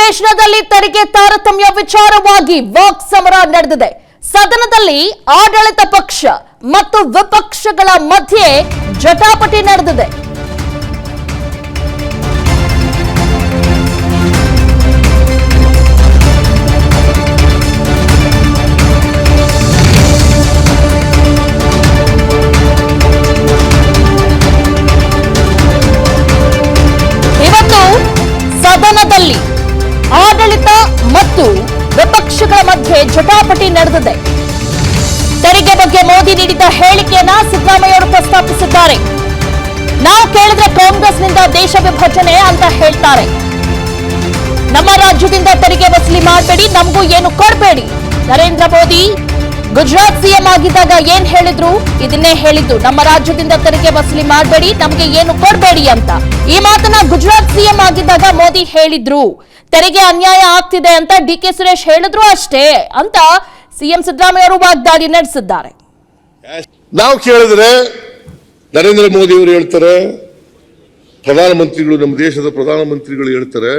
ಅಧಿವೇಶನದಲ್ಲಿ ತೆರಿಗೆ ತಾರತಮ್ಯ ವಿಚಾರವಾಗಿ ವಾಕ್ ಸಮರ ನಡೆದಿದೆ. ಸದನದಲ್ಲಿ ಆಡಳಿತ ಪಕ್ಷ ಮತ್ತು ವಿಪಕ್ಷಗಳ ಮಧ್ಯೆ ಜಟಾಪಟಿ ನಡೆದಿದೆ. ಇವತ್ತು ಸದನದಲ್ಲಿ ಆಡಳಿತ ಮತ್ತು ವಿಪಕ್ಷಗಳ ಮಧ್ಯೆ ಜಟಾಪಟಿ ನಡೆದಿದೆ. ತೆರಿಗೆ ಬಗ್ಗೆ ಮೋದಿ ನೀಡಿದ ಹೇಳಿಕೆಯನ್ನ ಸಿದ್ದರಾಮಯ್ಯ ಅವರು ಪ್ರಸ್ತಾಪಿಸಿದ್ದಾರೆ. ನಾವು ಕೇಳಿದ್ರೆ ಕಾಂಗ್ರೆಸ್ನಿಂದ ದೇಶ ವಿಭಜನೆ ಅಂತ ಹೇಳ್ತಾರೆ. ನಮ್ಮ ರಾಜ್ಯದಿಂದ ತೆರಿಗೆ ವಸೂಲಿ ಮಾಡಬೇಡಿ, ನಮಗೂ ಏನು ಕೊಡಬೇಡಿ. ನರೇಂದ್ರ ಮೋದಿ ಗುಜರಾತ್ ಸಿಎಂ ಆಗಿದ್ದಾಗ ಏನ್ ಹೇಳಿದ್ರು? ಇದನ್ನೇ ಹೇಳಿದ್ದು, ನಮ್ಮ ರಾಜ್ಯದಿಂದ ತೆರಿಗೆ ವಸೂಲಿ ಮಾಡಬೇಡಿ, ನಮಗೆ ಏನು ಕೊಡಬೇಡಿ ಅಂತ. ಈ ಮಾತನ್ನ ಗುಜರಾತ್ ಸಿಎಂ ಆಗಿದ್ದಾಗ ಮೋದಿ ಹೇಳಿದ್ರು. ತೆರಿಗೆ ಅನ್ಯಾಯ ಆಗ್ತಿದೆ ಅಂತ ಡಿ.ಕೆ. ಸುರೇಶ್ ಹೇಳಿದ್ರು ಅಷ್ಟೇ ಅಂತ ಸಿಎಂ ಸಿದ್ದರಾಮಯ್ಯ ಅವರು ವಾಗ್ದಾಳಿ ನಡೆಸಿದ್ದಾರೆ. ನಾವು ಕೇಳಿದ್ರೆ ನರೇಂದ್ರ ಮೋದಿ ಅವರು ಹೇಳ್ತಾರೆ, ಪ್ರಧಾನಮಂತ್ರಿಗಳು, ನಮ್ಮ ದೇಶದ ಪ್ರಧಾನಮಂತ್ರಿಗಳು ಹೇಳ್ತಾರೆ,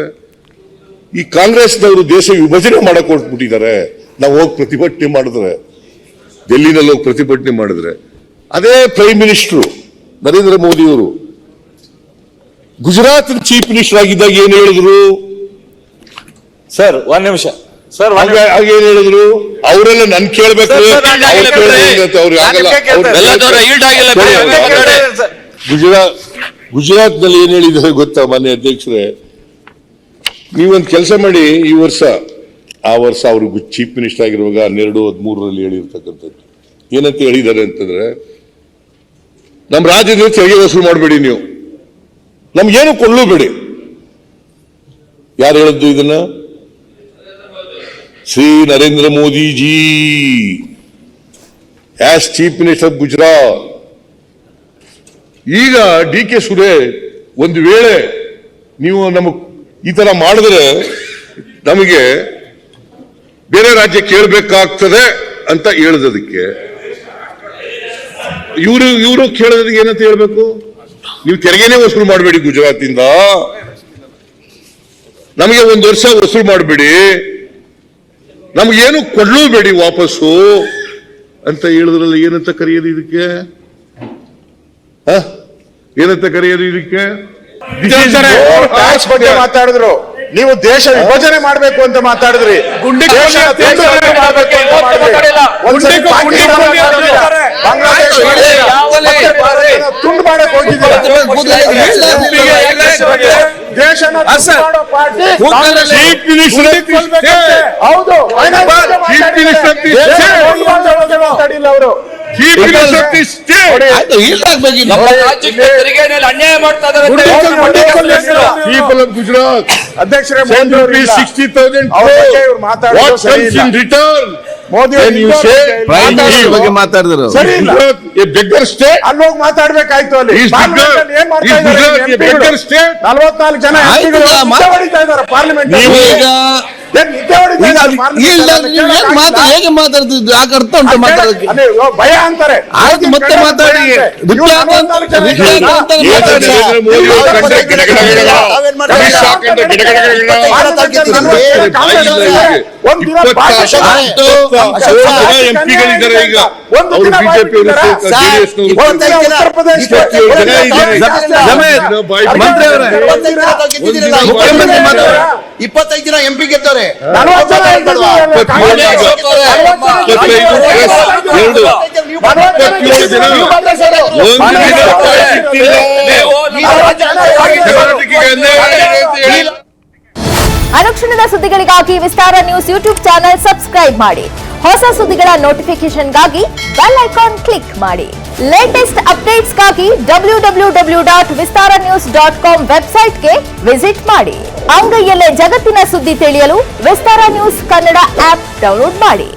ಈ ಕಾಂಗ್ರೆಸ್ನವರು ದೇಶ ವಿಭಜನೆ ಮಾಡಕ್ ಹೊರಟ್ಬಿಟ್ಟಿದ್ದಾರೆ. ನಾವು ಹೋಗಿ ಪ್ರತಿಭಟನೆ ಮಾಡಿದ್ರೆ, ಡೆಲ್ಲಿನಲ್ಲಿ ಹೋಗಿ ಪ್ರತಿಭಟನೆ ಮಾಡಿದ್ರೆ, ಅದೇ ಪ್ರೈಮ್ ಮಿನಿಸ್ಟರ್ ನರೇಂದ್ರ ಮೋದಿ ಅವರು ಗುಜರಾತ್ ಚೀಫ್ ಮಿನಿಸ್ಟರ್ ಆಗಿದ್ದಾಗ ಏನು ಹೇಳಿದ್ರು ಸರ್? ಒಂದ್ ನಿಮಿಷ ಸರ್. ಹಾಗೇನ್ ಹೇಳಿದ್ರು? ಅವರೆಲ್ಲ ನನ್ ಕೇಳ್ಬೇಕು. ಗುಜರಾತ್ ನಲ್ಲಿ ಏನ್ ಹೇಳಿದ್ದಾರೆ ಗೊತ್ತಾ ಮಾನ್ಯ ಅಧ್ಯಕ್ಷರೇ? ನೀವೊಂದು ಕೆಲಸ ಮಾಡಿ, ಈ ವರ್ಷ ಆ ವರ್ಷ ಅವರು ಚೀಫ್ ಮಿನಿಸ್ಟರ್ ಆಗಿರುವಾಗ 12-13 ಹೇಳಿರ್ತಕ್ಕಂಥದ್ದು ಏನಂತ ಹೇಳಿದ್ದಾರೆ ಅಂತಂದ್ರೆ, ನಮ್ಮ ರಾಜ್ಯದಿಂದ ತೆರಿಗೆ ವಸೂಲು ಮಾಡಬೇಡಿ, ನೀವು ನಮ್ಗೇನು ಕೊಡ್ಲೂಬೇಡಿ. ಯಾರು ಹೇಳಿದ್ದು ಇದನ್ನ? Shri Narendra Modi G as chief minister of Gujarat. ಈಗ ಡಿ.ಕೆ. ಸುರೇಶ್ ಒಂದು ವೇಳೆ ನೀವು ನಮಗ್ ಈ ತರ ಮಾಡಿದ್ರೆ ನಮಗೆ ಬೇರೆ ರಾಜ್ಯ ಕೇಳಬೇಕಾಗ್ತದೆ ಅಂತ ಹೇಳಿದಕ್ಕೆ ಇವರು ಕೇಳೋದಕ್ಕೆ ಏನಂತ ಹೇಳ್ಬೇಕು? ನೀವು ತೆರಿಗೆನೇ ವಸೂಲು ಮಾಡಬೇಡಿ ಗುಜರಾತಿಂದ, ನಮಗೆ ಒಂದು ವರ್ಷ ವಸೂಲು ಮಾಡಬೇಡಿ, ನಮಗೇನು ಕೊಡ್ಲೂಬೇಡಿ ವಾಪಸ್ಸು ಅಂತ ಹೇಳಿದ್ರಲ್ಲ. ಏನಂತ ಕರೆಯೋದು ಇದಕ್ಕೆ? ಏನಂತ ಕರೆಯೋದು ಇದಕ್ಕೆ? ಟ್ಯಾಕ್ಸ್ ಬಗ್ಗೆ ಮಾತಾಡಿದ್ರು, ನೀವು ದೇಶ ವಿಭಜನೆ ಮಾಡಬೇಕು ಅಂತ ಮಾತಾಡಿದ್ರಿ. ತುಂಡು ಮಾಡಕ್ ಅವರು ಗುಜರಾತ್ ಅಧ್ಯಕ್ಷರೇ ಬಗ್ಗೆ ಮಾತಾಡಿದ್ರು. ಅಲ್ಲಿ ಹೋಗಿ ಮಾತಾಡ್ಬೇಕಾಯ್ತು. ಅಲ್ಲಿ 44 ಜನ ಹೊಡಿತಾ ಇದ್ದಾರೆ ಪಾರ್ಲಿಮೆಂಟ್. ಹೇಗೆ ಮಾತಾಡ್ತಿದ್ದು? ಯಾಕೆ ಅರ್ಥ ಉಂಟು ಮಾತಾಡೋಕೆ? ಭಯ ಅಂತಾರೆ. ಆಯ್ತು, ಮತ್ತೆ ಮಾತಾಡಿ. ಎಂಪಿಗಳಿದ್ದಾರೆ ಈಗ, ಅವರು ಬಿಜೆಪಿ ಮಂತ್ರಿ ಅವರೇ, 25 ಜನ ಎಂಪಿ ಗೆದ್ದವ್ರೆ. ಅನುಕ್ಷಣದ ಸುದ್ದಿಗಳಿಗಾಗಿ ವಿಸ್ತಾರ ನ್ಯೂಸ್ ಯೂಟ್ಯೂಬ್ ಚಾನೆಲ್ ಸಬ್ಸ್ಕ್ರೈಬ್ ಮಾಡಿ. ಹೊಸ ಸುದ್ದಿಗಳ ನೋಟಿಫಿಕೇಶನ್ಗಾಗಿ ಬೆಲ್ ಐಕಾನ್ ಕ್ಲಿಕ್ ಮಾಡಿ. ಲೇಟೆಸ್ಟ್ ಅಪ್ಡೇಟ್ಸ್ಗಾಗಿ www.vistaranews.com ವೆಬ್ಸೈಟ್ಗೆ ವಿಸಿಟ್ ಮಾಡಿ. ಅಂಗೈಯಲ್ಲೇ ಜಗತ್ತಿನ ಸುದ್ದಿ ತಿಳಿಯಲು ವಿಸ್ತಾರ ನ್ಯೂಸ್ ಕನ್ನಡ ಆಪ್ ಡೌನ್ಲೋಡ್ ಮಾಡಿ.